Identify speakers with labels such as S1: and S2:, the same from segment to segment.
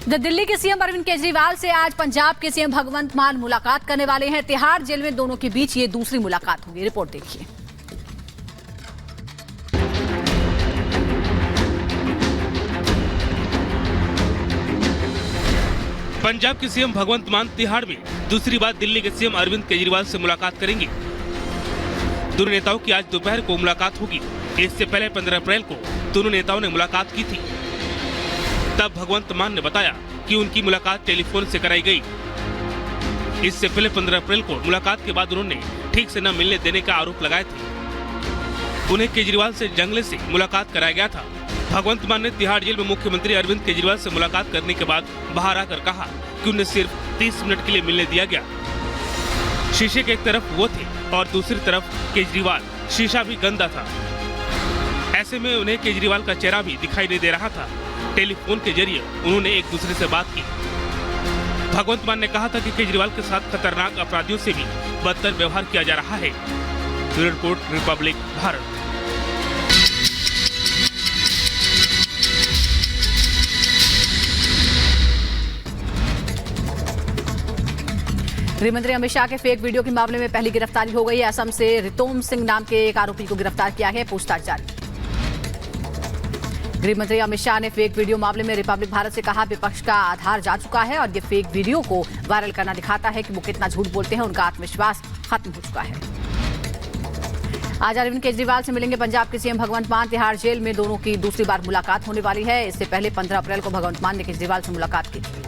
S1: दिल्ली के सीएम अरविंद केजरीवाल से आज पंजाब के सीएम भगवंत मान मुलाकात करने वाले हैं। तिहाड़ जेल में दोनों के बीच ये दूसरी मुलाकात होगी। रिपोर्ट देखिए।
S2: पंजाब के सीएम भगवंत मान तिहाड़ में दूसरी बार दिल्ली के सीएम अरविंद केजरीवाल से मुलाकात करेंगे। दोनों नेताओं की आज दोपहर को मुलाकात होगी। इससे पहले 15 अप्रैल को दोनों नेताओं ने मुलाकात की थी। तब भगवंत मान ने बताया कि उनकी मुलाकात टेलीफोन से कराई गई। इससे पहले 15 अप्रैल को मुलाकात के बाद उन्होंने ठीक से न मिलने देने का आरोप लगाए थे। उन्हें केजरीवाल से जंगले से मुलाकात कराया गया था। भगवंत मान ने तिहाड़ जेल में मुख्यमंत्री अरविंद केजरीवाल से मुलाकात करने के बाद बाहर आकर कहा कि उन्हें सिर्फ 30 मिनट के लिए मिलने दिया गया। शीशे के एक तरफ वो थे और दूसरी तरफ केजरीवाल। शीशा भी गंदा था, ऐसे में उन्हें केजरीवाल का चेहरा भी दिखाई नहीं दे रहा था। टेलीफोन के जरिए उन्होंने एक दूसरे से बात की। भगवंत मान ने कहा था कि केजरीवाल के साथ खतरनाक अपराधियों से भी बदतर व्यवहार किया जा रहा है। Bureau report, Republic Bharat.
S1: गृहमंत्री अमित शाह के फेक वीडियो के मामले में पहली गिरफ्तारी हो गई है। असम से रितोम सिंह नाम के एक आरोपी को गिरफ्तार किया है। पूछताछ जारी। गृहमंत्री अमित शाह ने फेक वीडियो मामले में रिपब्लिक भारत से कहा, विपक्ष का आधार जा चुका है और ये फेक वीडियो को वायरल करना दिखाता है कि वो कितना झूठ बोलते हैं। उनका आत्मविश्वास खत्म हो चुका है। आज अरविंद केजरीवाल से मिलेंगे पंजाब के सीएम भगवंत मान। तिहाड़ जेल में दोनों की दूसरी बार मुलाकात होने वाली है। इससे पहले 15 अप्रैल को भगवंत मान ने केजरीवाल से मुलाकात की थी।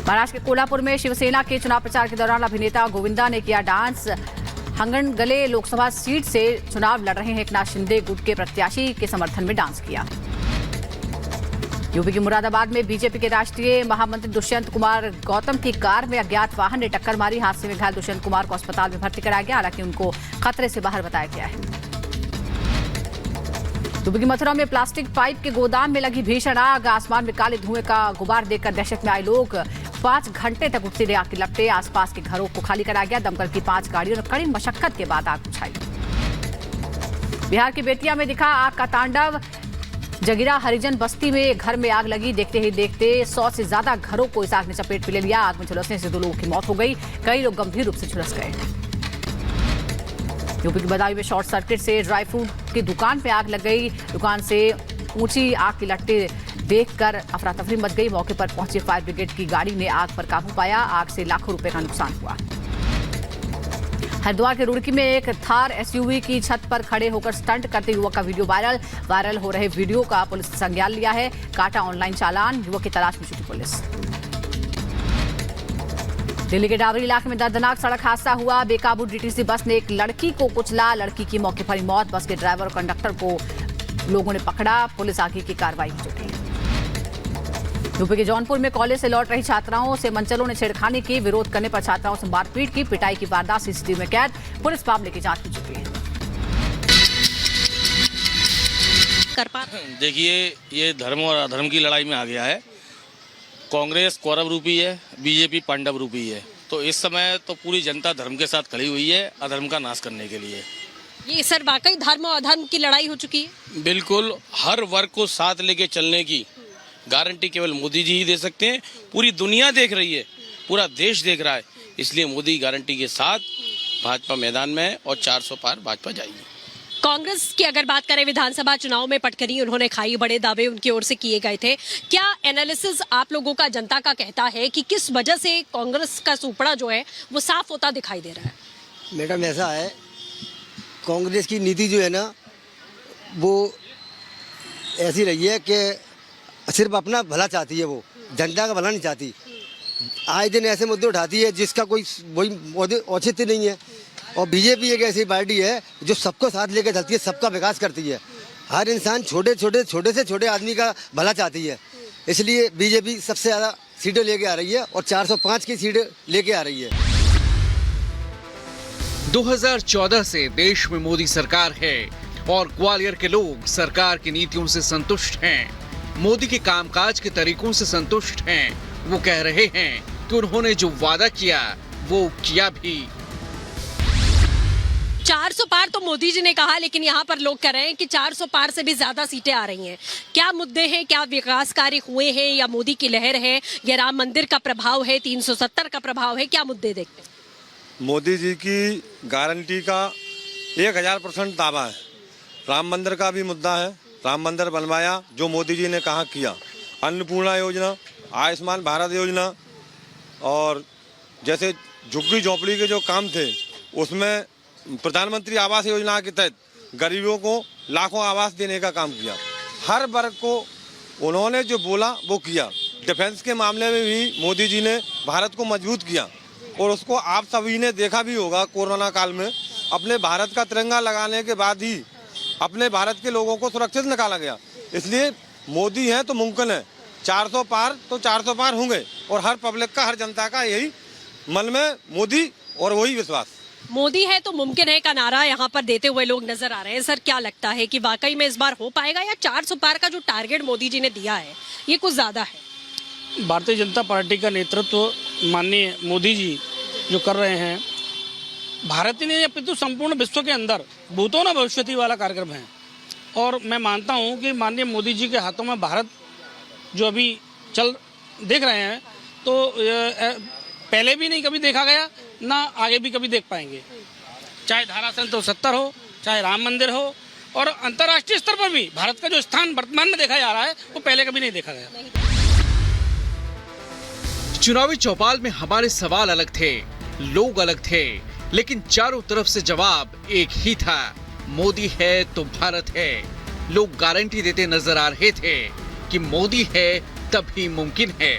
S1: महाराष्ट्र के कोल्हापुर में शिवसेना के चुनाव प्रचार के दौरान अभिनेता गोविंदा ने किया डांस। हंगनगले लोकसभा सीट से चुनाव लड़ रहे हैं एकनाथ शिंदे गुट के प्रत्याशी के समर्थन में डांस किया। यूपी के मुरादाबाद में बीजेपी के राष्ट्रीय महामंत्री दुष्यंत कुमार गौतम की कार में अज्ञात वाहन ने टक्कर मारी। हादसे में घायल दुष्यंत कुमार को अस्पताल में भर्ती कराया गया, हालांकि उनको खतरे से बाहर बताया गया है। यूपी की मथुरा में प्लास्टिक पाइप के गोदाम में लगी भीषण आग। आसमान में काले धुएं का गुबार देखकर दहशत में आए लोग। 5 घंटे तक उठती रही आग की लपटें। आसपास के घरों को खाली कराया गया। दमकल की 5 गाड़ियों ने कड़ी मशक्कत के बाद आग बुझाई। बिहार की बेतिया में दिखा आग का तांडव। जगीरा हरिजन बस्ती में घर में आग लगी। देखते ही देखते 100 से ज्यादा घरों को इस आग ने चपेट में ले लिया। आग में झुलसने से 2 लोगों की मौत हो गई। कई लोग गंभीर रूप से झुलस गए। यूपी की बदायूं में शॉर्ट सर्किट से ड्राई फ्रूट की दुकान पे आग लग गई। दुकान से ऊंची आग की लपटें देखकर अफरा तफरी मच गई। मौके पर पहुंची फायर ब्रिगेड की गाड़ी ने आग पर काबू पाया। आग से लाखों रुपए का नुकसान हुआ। हरिद्वार के रुड़की में एक थार एसयूवी की छत पर खड़े होकर स्टंट करते युवक का वीडियो वायरल हो रहे वीडियो का पुलिस ने संज्ञान लिया है। काटा ऑनलाइन चालान। युवक की तलाश में जुटी पुलिस। दिल्ली के डावरी इलाके में दर्दनाक सड़क हादसा हुआ। बेकाबू डीटीसी बस ने एक लड़की को कुचला। लड़की की मौके पर ही मौत। बस के ड्राइवर और कंडक्टर को लोगों ने पकड़ा। पुलिस आगे की कार्रवाई में जुटी। यूपी के जौनपुर में कॉलेज से लौट रही छात्राओं से मनचलों ने छेड़खानी की। विरोध करने पर छात्राओं से मारपीट की। पिटाई की वारदात सीसीटीवी में कैद। पुलिस मामले की जांच में जुटी है।
S3: देखिए, ये धर्म और अधर्म की लड़ाई में आ गया है। कांग्रेस कौरव रूपी है, बीजेपी पांडव रूपी है। तो इस समय तो पूरी जनता धर्म के साथ खड़ी हुई है अधर्म का नाश करने के लिए।
S4: ये सर वाकई धर्म और अधर्म की लड़ाई हो चुकी है।
S3: बिल्कुल, हर वर्ग को साथ लेके चलने की गारंटी केवल मोदी जी ही दे सकते हैं। पूरी दुनिया देख रही है, पूरा देश देख रहा है। इसलिए मोदी गारंटी के साथ भाजपा मैदान में है और 400 पार भाजपा जाएगी।
S4: कांग्रेस की अगर बात करें, विधानसभा चुनाव में पटकनी उन्होंने खाई। बड़े दावे उनकी ओर से किए गए थे। क्या एनालिसिस आप लोगों का, जनता का कहता है कि किस वजह से कांग्रेस का सुपड़ा जो है वो साफ होता दिखाई दे रहा है?
S5: मैडम, ऐसा है, कांग्रेस की नीति जो है ना, वो ऐसी रही है कि सिर्फ अपना भला चाहती है, वो जनता का भला नहीं चाहती। आए दिन ऐसे मुद्दे उठाती है जिसका कोई वही औचित्य नहीं है। और बीजेपी एक ऐसी पार्टी है जो सबको साथ लेकर चलती है, सबका विकास करती है। हर इंसान छोटे से छोटे आदमी का भला चाहती है। इसलिए बीजेपी सबसे ज़्यादा सीटें लेके आ रही है और 405 की सीटें लेके आ रही है।
S6: 2014 से देश में मोदी सरकार है और ग्वालियर के लोग सरकार की नीतियों से संतुष्ट हैं। मोदी के कामकाज के तरीकों से संतुष्ट हैं। वो कह रहे हैं कि उन्होंने जो वादा किया वो किया भी।
S4: 400 पार तो मोदी जी ने कहा, लेकिन यहाँ पर लोग कह रहे हैं कि 400 पार से भी ज्यादा सीटें आ रही हैं। क्या मुद्दे हैं, क्या विकास कार्य हुए हैं, या मोदी की लहर है, या राम मंदिर का प्रभाव है, 370 का प्रभाव है, क्या मुद्दे देखते हैं?
S7: मोदी जी की गारंटी का 1000% दावा है। राम मंदिर का भी मुद्दा है, राम मंदिर बनवाया जो मोदी जी ने कहा किया। अन्नपूर्णा योजना, आयुष्मान भारत योजना, और जैसे झुग्गी झोंपड़ी के जो काम थे उसमें प्रधानमंत्री आवास योजना के तहत गरीबों को लाखों आवास देने का काम किया। हर वर्ग को उन्होंने जो बोला वो किया। डिफेंस के मामले में भी मोदी जी ने भारत को मजबूत किया, और उसको आप सभी ने देखा भी होगा। कोरोना काल में अपने भारत का तिरंगा लगाने के बाद ही अपने भारत के लोगों को सुरक्षित निकाला गया। इसलिए मोदी हैं तो मुमकिन है, 400 पार तो 400 पार होंगे, और हर पब्लिक का, हर जनता का यही मन में मोदी और वही विश्वास।
S4: मोदी है तो मुमकिन है का नारा यहाँ पर देते हुए लोग नजर आ रहे हैं। सर, क्या लगता है कि वाकई में इस बार हो पाएगा, या 400 पार का जो टारगेट मोदी जी ने दिया है ये कुछ ज्यादा है?
S8: भारतीय जनता पार्टी का नेतृत्व माननीय मोदी जी जो कर रहे हैं, भारत ही नहीं अपितु संपूर्ण विश्व के अंदर भूतो न भविष्यति वाला कार्यक्रम है। और मैं मानता हूं कि माननीय मोदी जी के हाथों में भारत जो अभी देख रहे हैं, तो पहले भी नहीं कभी देखा गया, ना आगे भी कभी देख पाएंगे। चाहे धारा 370 हो, चाहे राम मंदिर हो, और अंतर्राष्ट्रीय स्तर पर भी भारत का जो स्थान वर्तमान में देखा जा रहा है वो पहले कभी नहीं देखा गया।
S6: चुनावी चौपाल में हमारे सवाल अलग थे, लोग अलग थे, लेकिन चारों तरफ से जवाब एक ही था, मोदी है तो भारत है। लोग गारंटी देते नजर आ रहे थे कि मोदी है तभी मुमकिन है।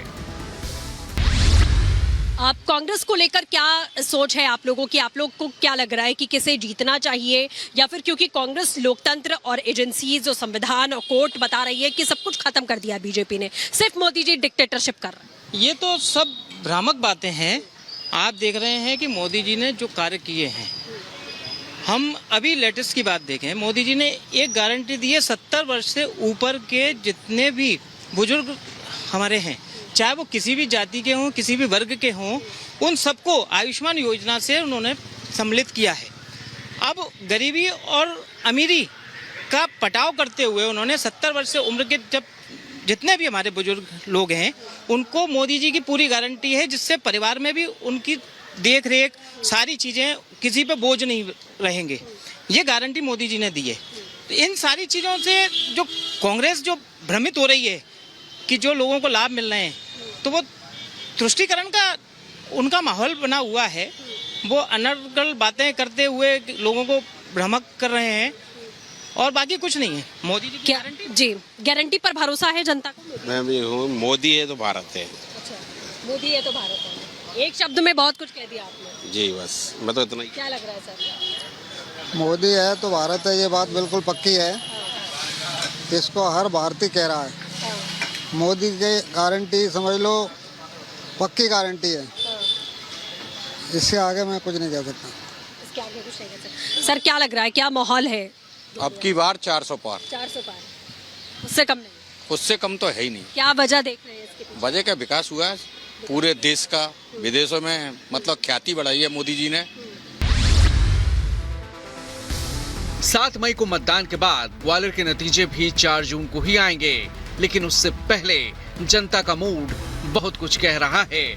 S4: आप कांग्रेस को लेकर क्या सोच है आप लोगों की? आप लोग को क्या लग रहा है कि किसे जीतना चाहिए, या फिर क्योंकि कांग्रेस लोकतंत्र और एजेंसीज और संविधान और कोर्ट बता रही है कि सब कुछ खत्म कर दिया बीजेपी ने, सिर्फ मोदी जी डिक्टेटरशिप कर रहे हैं?
S9: ये तो सब भ्रामक बातें हैं। आप देख रहे हैं कि मोदी जी ने जो कार्य किए हैं, हम अभी लेटेस्ट की बात देखें, मोदी जी ने एक गारंटी दी है, 70 वर्ष से ऊपर के जितने भी बुजुर्ग हमारे हैं, चाहे वो किसी भी जाति के हों, किसी भी वर्ग के हों, उन सबको आयुष्मान योजना से उन्होंने सम्मिलित किया है। अब गरीबी और अमीरी का पटाव करते हुए उन्होंने 70 वर्ष से उम्र के जब जितने भी हमारे बुजुर्ग लोग हैं उनको मोदी जी की पूरी गारंटी है, जिससे परिवार में भी उनकी देख रेख सारी चीज़ें किसी पे बोझ नहीं रहेंगे। ये गारंटी मोदी जी ने दी है। तो इन सारी चीज़ों से जो कांग्रेस जो भ्रमित हो रही है कि जो लोगों को लाभ मिल रहे हैं, तो वो तुष्टीकरण का उनका माहौल बना हुआ है। वो अनर्गल बातें करते हुए लोगों को भ्रमक कर रहे हैं, और बाकी कुछ नहीं है। मोदी जी की गारंटी,
S4: जी गारंटी पर भरोसा है जनता को?
S3: मैं भी हूँ, मोदी है तो भारत है।
S4: अच्छा, मोदी है तो भारत है, एक शब्द में बहुत कुछ कह दिया आपने।
S3: जी बस, मैं तो इतना ही।
S4: क्या लग रहा है सर?
S5: मोदी है तो भारत है, ये बात बिल्कुल पक्की है। इसको हर भारतीय कह रहा है। मोदी की गारंटी समझ लो पक्की गारंटी है। इससे आगे मैं कुछ नहीं कह सकता।
S4: इसके आगे कुछ नहीं कह सकता। सर, क्या लग रहा है, क्या माहौल है?
S10: अब की बार 400 पार,
S4: 400 पार, उससे कम नहीं?
S10: उससे कम तो है ही नहीं।
S4: क्या वजह देख रहे हैं इसके पीछे?
S10: वजह का विकास हुआ है पूरे देश का, विदेशों में मतलब ख्याति बढ़ाई है मोदी जी ने।
S6: 7 मई को मतदान के बाद ग्वालियर के नतीजे भी 4 जून को ही आएंगे, लेकिन उससे पहले जनता का मूड बहुत कुछ कह रहा है।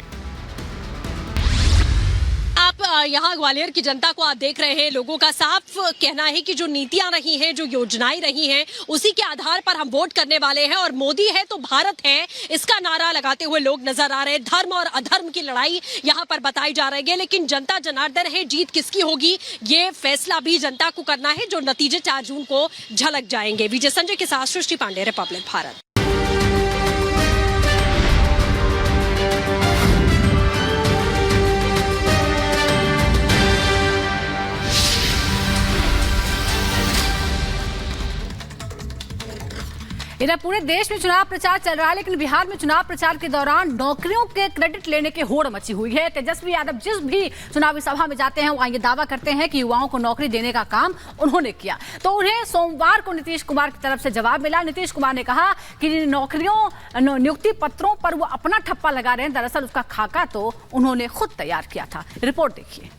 S4: आप यहाँ ग्वालियर की जनता को आप देख रहे हैं, लोगों का साफ कहना है कि जो नीतियां रही हैं, जो योजनाएं रही हैं, उसी के आधार पर हम वोट करने वाले हैं, और मोदी है तो भारत है, इसका नारा लगाते हुए लोग नजर आ रहे हैं। धर्म और अधर्म की लड़ाई यहाँ पर बताई जा रही है, लेकिन जनता जनार्दन है, जीत किसकी होगी ये फैसला भी जनता को करना है, जो नतीजे 4 जून को झलक जाएंगे। विजय संजय के साथ सृष्टि पांडे, रिपब्लिक भारत।
S1: इधर पूरे देश में चुनाव प्रचार चल रहा है, लेकिन बिहार में चुनाव प्रचार के दौरान नौकरियों के क्रेडिट लेने की होड़ मची हुई है। तेजस्वी यादव जिस भी चुनावी सभा में जाते हैं वहां ये दावा करते हैं कि युवाओं को नौकरी देने का काम उन्होंने किया। तो उन्हें सोमवार को नीतीश कुमार की तरफ से जवाब मिला। नीतीश कुमार ने कहा कि नियुक्ति पत्रों पर वो अपना ठप्पा लगा रहे हैं, दरअसल उसका खाका तो उन्होंने खुद तैयार किया था। रिपोर्ट देखिए।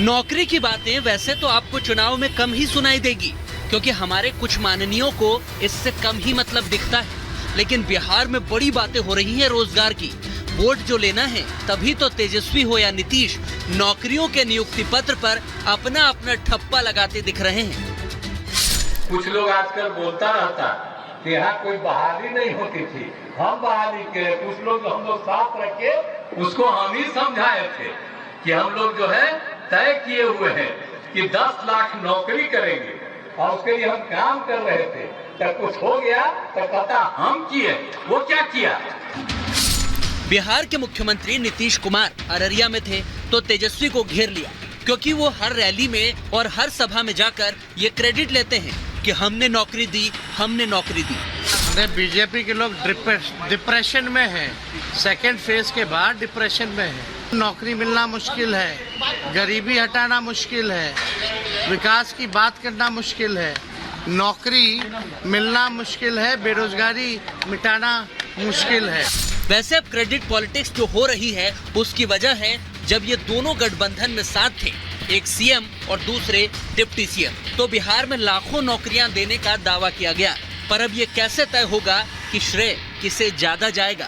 S6: नौकरी की बातें वैसे तो आपको चुनाव में कम ही सुनाई देगी, क्योंकि हमारे कुछ माननीयों को इससे कम ही मतलब दिखता है। लेकिन बिहार में बड़ी बातें हो रही हैं रोजगार की। वोट जो लेना है तभी तो तेजस्वी हो या नीतीश नौकरियों के नियुक्ति पत्र पर अपना अपना ठप्पा लगाते दिख रहे हैं।
S11: कुछ लोग आजकल बोलता रहता कि यहाँ कोई बहाली नहीं होती थी, हम बहाली के। कुछ लोग हम लोग साथ रखे, उसको हम ही समझाए थे कि हम लोग जो है तय किए हुए हैं कि 10 लाख नौकरी करेंगे और उसके लिए हम काम कर रहे थे। तब कुछ हो गया तो कहता हम किए, वो क्या किया।
S6: बिहार के मुख्यमंत्री नीतीश कुमार अररिया में थे तो तेजस्वी को घेर लिया, क्योंकि वो हर रैली में और हर सभा में जाकर ये क्रेडिट लेते हैं कि हमने नौकरी दी, हमने नौकरी दी।
S12: बीजेपी के लोग डिप्रेशन में हैं, सेकेंड फेज के बाद डिप्रेशन में हैं। नौकरी मिलना मुश्किल है, गरीबी हटाना मुश्किल है, विकास की बात करना मुश्किल है, नौकरी मिलना मुश्किल है, बेरोजगारी मिटाना मुश्किल है।
S6: वैसे अब क्रेडिट पॉलिटिक्स जो हो रही है उसकी वजह है जब ये दोनों गठबंधन में साथ थे, एक सीएम और दूसरे डिप्टी सीएम, तो बिहार में लाखों नौकरियां देने का दावा किया गया। पर अब ये कैसे तय होगा कि श्रेय किसे ज्यादा जाएगा?